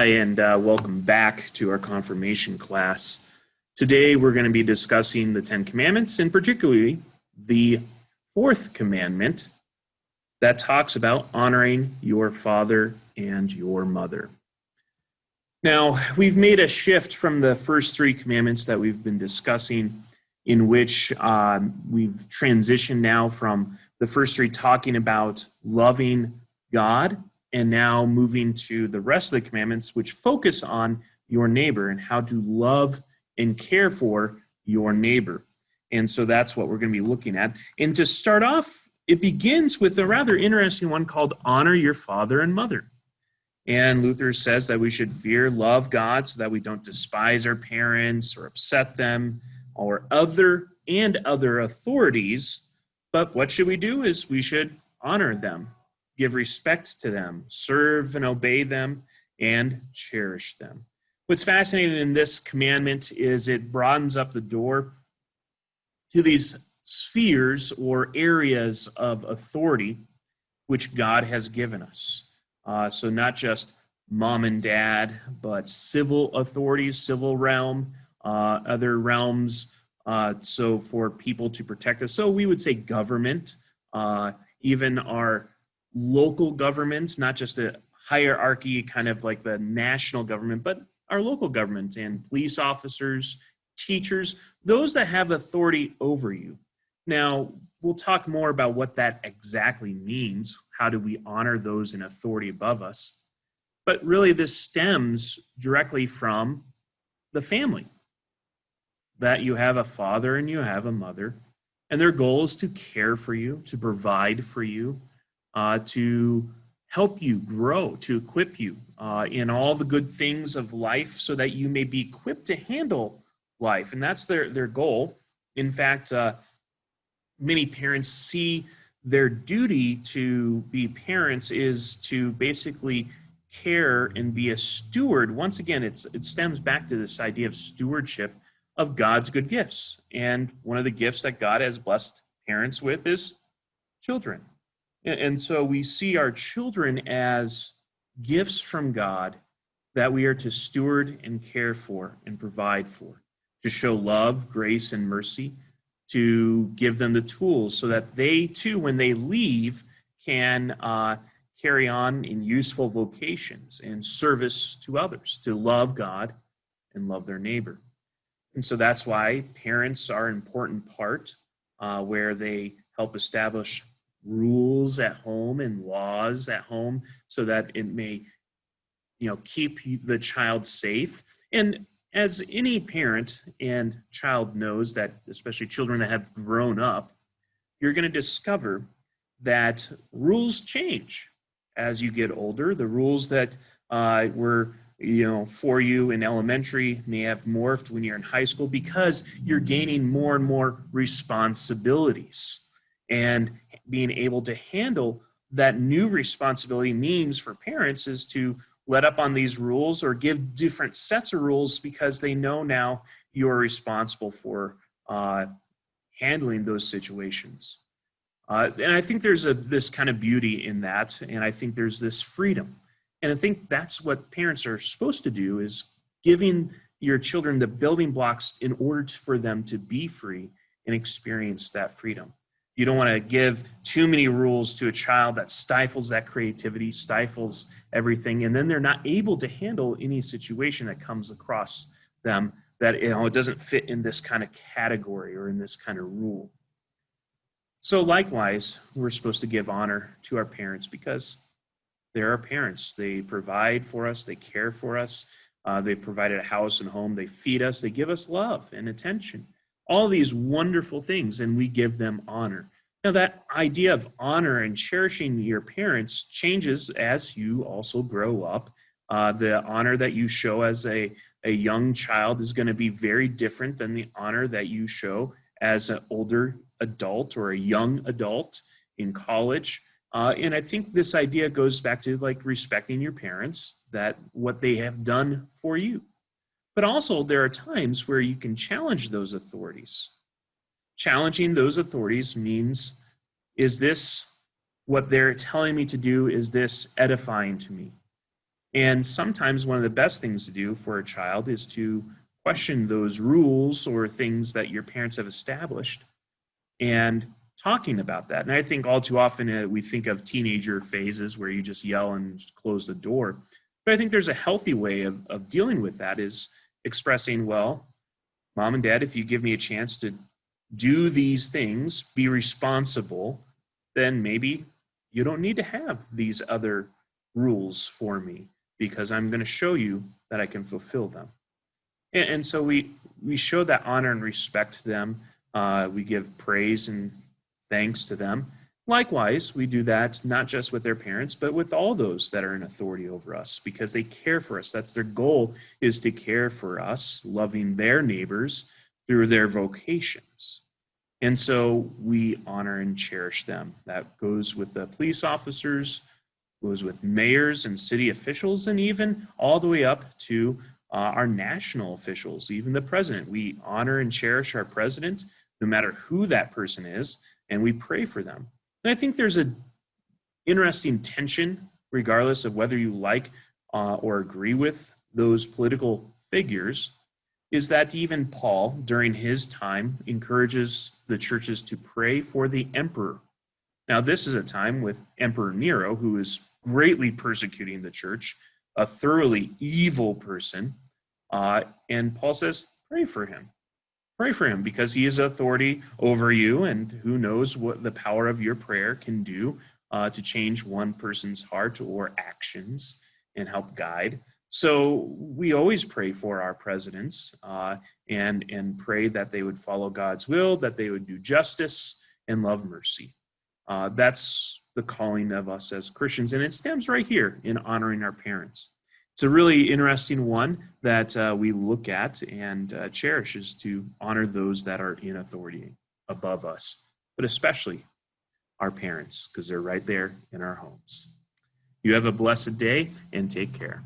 Hi, and welcome back to our confirmation class. Today, we're going to be discussing the Ten Commandments, and particularly the fourth commandment that talks about honoring your father and your mother. Now, we've made a shift from the first three commandments that we've been discussing, in which we've transitioned now from the first three talking about loving God, and now moving to the rest of the commandments, which focus on your neighbor and how to love and care for your neighbor. And so that's what we're going to be looking at. And to start off, it begins with a rather interesting one called honor your father and mother. And Luther says that we should fear, love God so that we don't despise our parents or upset them or other authorities. But what should we do is we should honor them, give respect to them, serve and obey them, and cherish them. What's fascinating in this commandment is it broadens up the door to these spheres or areas of authority which God has given us. So not just mom and dad, but civil authorities, civil realm, other realms, so for people to protect us. So we would say government, even our local governments, not just a hierarchy, kind of like the national government, but our local government and police officers, teachers, those that have authority over you. Now, we'll talk more about what that exactly means. How do we honor those in authority above us? But really, this stems directly from the family, that you have a father and you have a mother, and their goal is to care for you, to provide for you, to help you grow, to equip you in all the good things of life so that you may be equipped to handle life. And that's their goal. In fact, many parents see their duty to be parents is to basically care and be a steward. Once again, it stems back to this idea of stewardship of God's good gifts. And one of the gifts that God has blessed parents with is children. And so we see our children as gifts from God that we are to steward and care for and provide for, to show love, grace, and mercy, to give them the tools so that they too, when they leave, can carry on in useful vocations and service to others, to love God and love their neighbor. And so that's why parents are an important part where they help establish rules at home and laws at home so that it may, keep the child safe. And as any parent and child knows that, especially children that have grown up, you're going to discover that rules change as you get older. The rules that were for you in elementary may have morphed when you're in high school because you're gaining more and more responsibilities. And being able to handle that new responsibility means for parents is to let up on these rules or give different sets of rules because they know now you're responsible for handling those situations. And I think there's this kind of beauty in that, and I think there's this freedom. And I think that's what parents are supposed to do, is giving your children the building blocks in order for them to be free and experience that freedom. You don't want to give too many rules to a child that stifles that creativity, stifles everything, and then they're not able to handle any situation that comes across them that it doesn't fit in this kind of category or in this kind of rule. So likewise, we're supposed to give honor to our parents because they're our parents. They provide for us, they care for us, they provided a house and home, they feed us, they give us love and attention. All these wonderful things, and we give them honor. Now, that idea of honor and cherishing your parents changes as you also grow up. The honor that you show as a young child is going to be very different than the honor that you show as an older adult or a young adult in college. And I think this idea goes back to like respecting your parents, that what they have done for you. But also, there are times where you can challenge those authorities. Challenging those authorities means, is this what they're telling me to do? Is this edifying to me? And sometimes one of the best things to do for a child is to question those rules or things that your parents have established and talking about that. And I think all too often we think of teenager phases where you just yell and close the door. But I think there's a healthy way of dealing with that is expressing, well, Mom and Dad, if you give me a chance to do these things, be responsible, then maybe you don't need to have these other rules for me because I'm going to show you that I can fulfill them. And so we show that honor and respect to them. We give praise and thanks to them. Likewise, we do that not just with their parents, but with all those that are in authority over us because they care for us. That's their goal, is to care for us, loving their neighbors through their vocations. And so we honor and cherish them. That goes with the police officers, goes with mayors and city officials, and even all the way up to our national officials, even the president. We honor and cherish our president, no matter who that person is, and we pray for them. And I think there's an interesting tension, regardless of whether you like or agree with those political figures, is that even Paul, during his time, encourages the churches to pray for the emperor. Now, this is a time with Emperor Nero, who is greatly persecuting the church, a thoroughly evil person. And Paul says, pray for him. Pray for him because he is authority over you, and who knows what the power of your prayer can do to change one person's heart or actions and help guide. So we always pray for our presidents and pray that they would follow God's will, that they would do justice and love mercy. That's the calling of us as Christians, and it stems right here in honoring our parents. It's a really interesting one that we look at and cherish, is to honor those that are in authority above us, but especially our parents, because they're right there in our homes. You have a blessed day and take care.